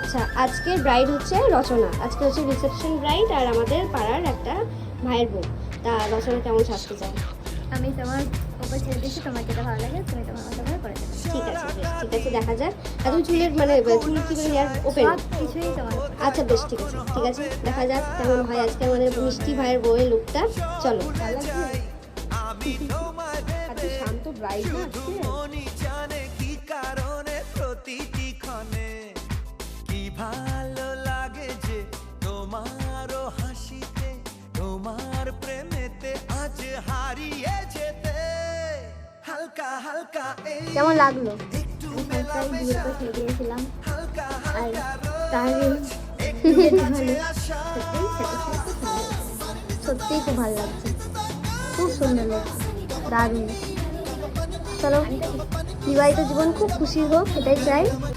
আচ্ছা, আজকের ব্রাইড হচ্ছে রচনা। আজকে হচ্ছে রিসেপশন ব্রাইড আর আমাদের পাড়ার একটা ভাইয়ের বউ। তা রচনা কেমন সাজতে চাও? আমি তোমার উপর ছেড়ে দিচ্ছি, তোমার যেটা ভালো লাগে তুমি তোমার মতো করে করে দেবে। ঠিক আছে, বেশ ঠিক আছে, দেখা যাক। আর তুমি চুলের মানে চুল কি করে হেয়ার ওপেন? সব কিছুই তোমার। আচ্ছা বেশ ঠিক আছে, ঠিক আছে, দেখা যাক কেমন হয় আজকে আমাদের মিষ্টি ভাইয়ের বউয়ের লুকটা। চলো। ভালো লাগছে? এত শান্ত ব্রাইড আজকে। কি কারণে প্রতিটি ক্ষণে কি ভালো লাগে যে তোমারও হাসিতে, তোমার প্রেমেতে আজ হারিয়ে যেতে হালকা হালকা এই কেমন লাগলো? একটু আমি ফার্স্ট টাইম ভিডিও ছেড়ে দিয়েছিলাম হালকা আর হালকা তার একটু ভালো আশা সত্যিই খুব ভালো লাগছে, খুব সুন্দর লাগছে, দারুণ। চলো বিবাহিত জীবন খুব খুশি হোক, এটাই চাই।